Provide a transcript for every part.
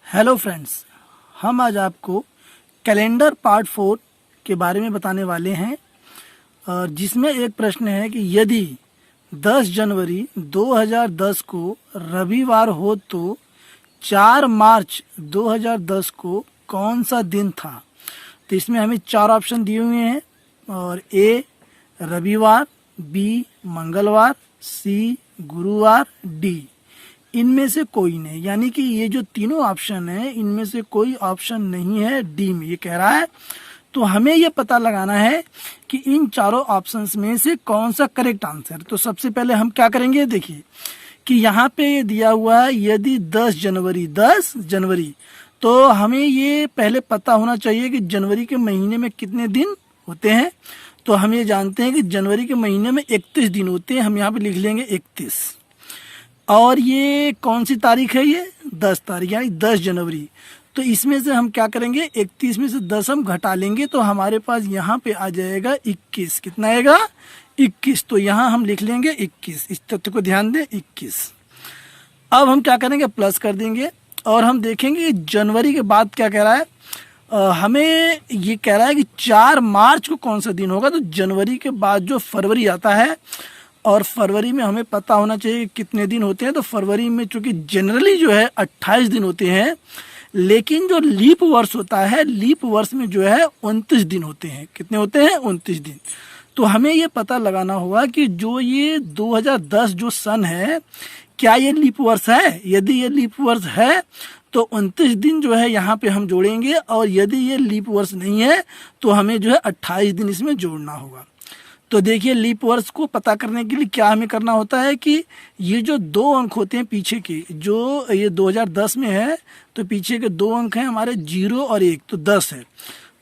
Hello friends, हम आज आपको कैलेंडर पार्ट 4 के बारे में बताने वाले हैं और जिसमें एक प्रश्न है कि यदि 10 जनवरी 2010 को रविवार हो तो 4 मार्च 2010 को कौन सा दिन था। तो इसमें हमें 4 ऑप्शन दिए हुए हैं और ए रविवार, बी मंगलवार, सी गुरुवार, डी इनमें से कोई नहीं। यानी कि ये जो तीनों ऑप्शन है इनमें से कोई ऑप्शन नहीं है डी में, ये कह रहा है। तो हमें ये पता लगाना है कि इन चारों ऑप्शंस में से कौन सा करेक्ट आंसर। तो सबसे पहले हम क्या करेंगे, देखिए कि यहाँ पे ये दिया हुआ है यदि 10 जनवरी, तो हमें ये पहले पता होना चाहिए कि जनवरी के महीने में कितने दिन होते हैं। तो हम ये जानते हैं कि जनवरी के महीने में 31 दिन होते हैं। हम यहाँ पे लिख लेंगे 31। और ये कौन सी तारीख है, ये 10 तारीख यानी 10 जनवरी। तो इसमें से हम क्या करेंगे, 31 में से 10 हम घटा लेंगे तो हमारे पास यहाँ पे आ जाएगा 21। कितना आएगा, 21। तो यहाँ हम लिख लेंगे 21। इस तथ्य को ध्यान दें, 21। अब हम क्या करेंगे, प्लस कर देंगे और हम देखेंगे जनवरी के बाद क्या कह रहा है। हमें ये कह रहा है कि 4 मार्च को कौन सा दिन होगा। तो जनवरी के बाद जो फरवरी आता है और फरवरी में हमें पता होना चाहिए कितने दिन होते हैं। तो फरवरी में चूंकि जनरली जो है 28 दिन होते हैं, लेकिन जो लीप वर्ष होता है, लीप वर्ष में जो है 29 दिन होते हैं। कितने होते हैं, 29 दिन। तो हमें ये पता लगाना होगा कि जो ये 2010 जो सन है, क्या ये लीप वर्ष है। यदि ये लीप वर्ष है तो 29 दिन जो है यहाँ पे हम जोड़ेंगे, और यदि ये लीप वर्ष नहीं है तो हमें जो है 28 दिन इसमें जोड़ना होगा। तो देखिए, लीप वर्ष को पता करने के लिए क्या हमें करना होता है कि ये जो 2 अंक होते हैं पीछे के, जो ये 2010 में है तो पीछे के 2 अंक हैं हमारे 0 और 1, तो 10 है।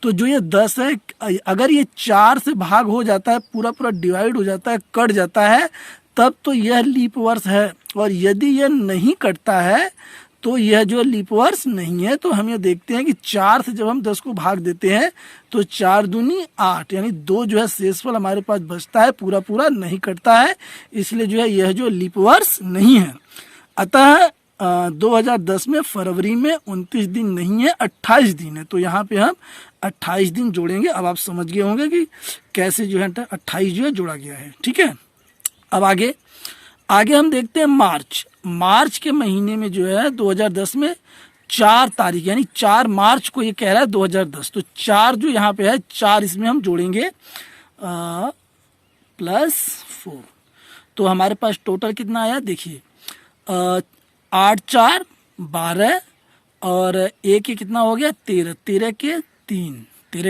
तो जो ये 10 है, अगर ये 4 से भाग हो जाता है, पूरा डिवाइड हो जाता है, कट जाता है, तब तो यह लीप वर्ष है। और यदि यह नहीं कटता है तो यह जो लीप वर्ष नहीं है। तो हम ये देखते हैं कि 4 से जब हम 10 को भाग देते हैं तो 4 दूनी 8, यानी 2 जो है शेषफल हमारे पास बचता है, पूरा नहीं कटता है। इसलिए जो है यह जो लीप वर्ष नहीं है। अतः 2010 में फरवरी में 29 दिन नहीं है, 28 दिन है। तो यहाँ पे हम 28 दिन जोड़ेंगे। अब आप समझ गए होंगे कि कैसे जो है 28 जो है जोड़ा गया है। ठीक है, अब आगे हम देखते हैं मार्च के महीने में जो है 2010 में 4 तारीख यानी 4 मार्च को ये कह रहा है 2010। तो 4 जो यहाँ पे है, 4 इसमें हम जोड़ेंगे +4। तो हमारे पास टोटल कितना आया, देखिए 8 4 12 और 1 कितना हो गया 13, 13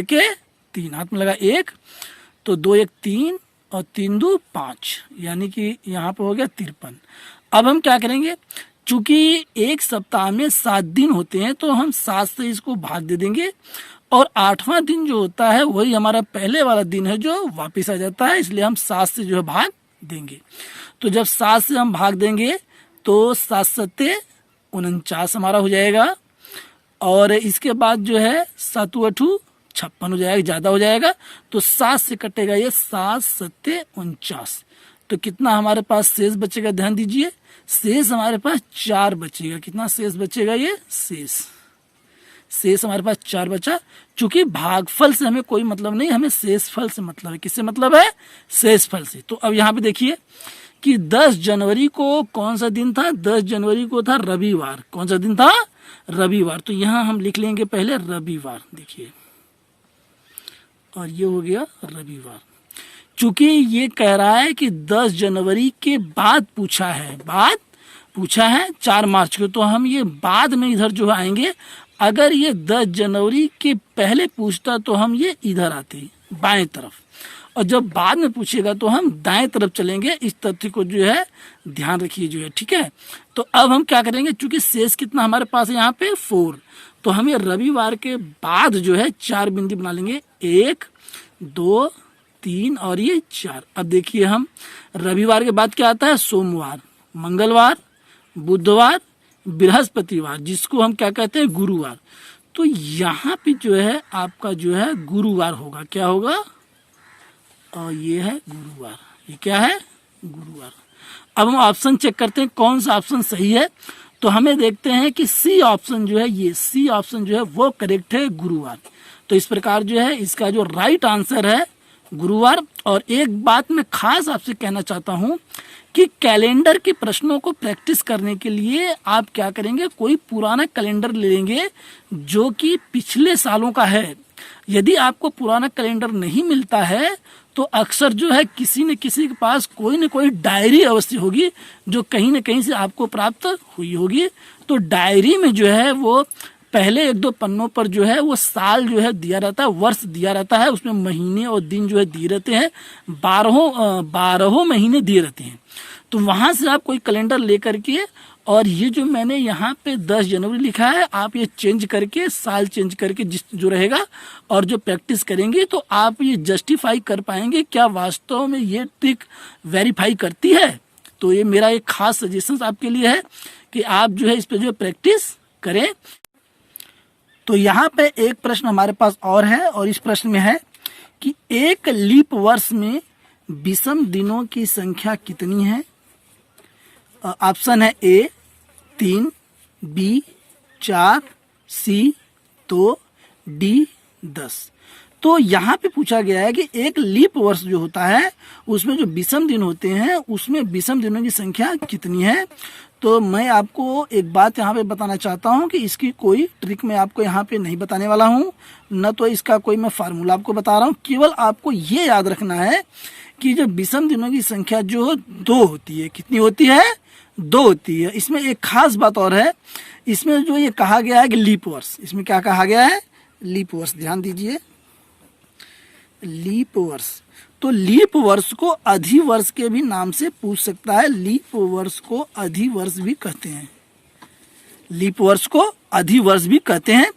के 3 हाथ में लगा 1, तो 2 1 3 और 3 2 5, यानी कि यहाँ पे हो गया 53। अब हम क्या करेंगे, चूंकि एक सप्ताह में 7 दिन होते हैं तो हम 7 से इसको भाग दे देंगे, और 8वां दिन जो होता है वही हमारा पहले वाला दिन है जो वापस आ जाता है, इसलिए हम 7 से जो है भाग देंगे। तो जब 7 से हम भाग देंगे तो 7 7 49 हमारा हो जाएगा, और इसके बाद जो है 7 8 56 हो जाएगा, ज़्यादा हो जाएगा। तो 7 से कटेगा ये 7 7 49। तो कितना हमारे पास शेष बचेगा, ध्यान दीजिए, शेष हमारे पास 4 बचेगा। कितना शेष बचेगा, ये शेष हमारे पास 4 बचा। चूंकि भागफल से हमें कोई मतलब नहीं, हमें शेषफल से मतलब है। किससे मतलब है, शेषफल से। तो अब यहाँ पे देखिए कि 10 जनवरी को कौन सा दिन था, 10 जनवरी को था रविवार। कौन सा दिन था, रविवार। तो यहाँ हम लिख लेंगे पहले रविवार, देखिए, और ये हो गया रविवार। चूंकि ये कह रहा है कि 10 जनवरी के बाद पूछा है 4 मार्च को, तो हम ये बाद में इधर जो आएंगे। अगर ये 10 जनवरी के पहले पूछता तो हम ये इधर आते बाएं तरफ, और जब बाद में पूछेगा तो हम दाएं तरफ चलेंगे। इस तथ्य को जो है ध्यान रखिए जो है, ठीक है। तो अब हम क्या करेंगे, चूंकि शेष कितना हमारे पास है यहाँ पे 4, तो हम ये रविवार के बाद जो है 4 बिंदु बना लेंगे, 1 2 3 और ये 4। अब देखिए, हम रविवार के बाद क्या आता है, सोमवार, मंगलवार, बुधवार, बृहस्पतिवार, जिसको हम क्या कहते हैं, गुरुवार। तो यहाँ पे जो है आपका जो है गुरुवार होगा। क्या होगा, और ये है गुरुवार, ये क्या है, गुरुवार। अब हम ऑप्शन चेक करते हैं कौन सा ऑप्शन सही है। तो हमें देखते हैं कि सी ऑप्शन जो है, ये सी ऑप्शन जो है वो करेक्ट है, गुरुवार। तो इस प्रकार जो है इसका जो राइट आंसर है गुरुवार। और एक बात मैं खास आपसे कहना चाहता हूं कि कैलेंडर के प्रश्नों को प्रैक्टिस करने के लिए आप क्या करेंगे, कोई पुराना कैलेंडर ले लेंगे जो कि पिछले सालों का है। यदि आपको पुराना कैलेंडर नहीं मिलता है तो अक्सर जो है किसी न किसी के पास कोई न कोई डायरी अवश्य होगी जो कहीं न कहीं से आपको प्राप्त हुई होगी। तो डायरी में जो है वो पहले 1-2 पन्नों पर जो है वो साल जो है दिया रहता है, वर्ष दिया रहता है, उसमें महीने और दिन जो है दिए रहते हैं, 12 महीने दिए रहते हैं। तो वहां से आप कोई कैलेंडर लेकर के, और ये जो मैंने यहाँ पे 10 जनवरी लिखा है, आप ये चेंज करके, साल चेंज करके जिस जो रहेगा, और जो प्रैक्टिस करेंगे तो आप ये जस्टिफाई कर पाएंगे क्या वास्तव में ये ट्रिक वेरीफाई करती है। तो ये मेरा एक खास सजेशन आपके लिए है कि आप जो है इस पे जो प्रैक्टिस करें। तो यहाँ पे एक प्रश्न हमारे पास और है, और इस प्रश्न में है कि एक लीप वर्ष में विषम दिनों की संख्या कितनी है। ऑप्शन है ए 3, बी 4, सी 2, डी 10। तो यहाँ पे पूछा गया है कि एक लीप वर्ष जो होता है उसमें जो विषम दिन होते हैं उसमें विषम दिनों की संख्या कितनी है। तो मैं आपको एक बात यहाँ पे बताना चाहता हूँ कि इसकी कोई ट्रिक मैं आपको यहाँ पे नहीं बताने वाला हूँ, न तो इसका कोई मैं फार्मूला आपको बता रहा हूँ। केवल आपको ये याद रखना है कि जो विषम दिनों की संख्या जो 2 होती है, कितनी होती है, 2 होती है। इसमें एक खास बात और है, इसमें जो ये कहा गया है कि लीप वर्ष, इसमें क्या कहा गया है, लीप वर्ष, ध्यान दीजिए, लीप वर्ष। तो लीप वर्ष को अधिवर्ष के भी नाम से पूछ सकता है, लीप वर्ष को अधिवर्ष भी कहते हैं, लीप वर्ष को अधिवर्ष भी कहते हैं।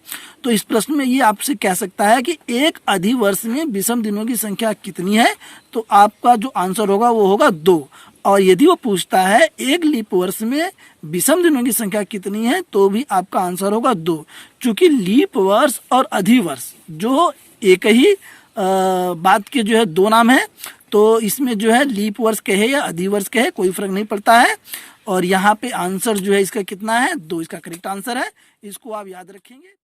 तो इस प्रश्न में ये आपसे कह सकता है कि एक अधिवर्ष में विषम दिनों की संख्या कितनी है, तो आपका जो आंसर होगा वो होगा 2। और यदि वो पूछता है एक लीप वर्ष में विषम दिनों की संख्या कितनी है, तो भी आपका आंसर होगा 2। चूंकि लीप वर्ष और अधिवर्ष जो एक ही बात के जो है 2 नाम है, तो इसमें जो है लीप वर्ष कहे या अधिवर्ष कहे कोई फर्क नहीं पड़ता है। और यहाँ पे आंसर जो है इसका कितना है, 2 इसका करेक्ट आंसर है, इसको आप याद रखेंगे।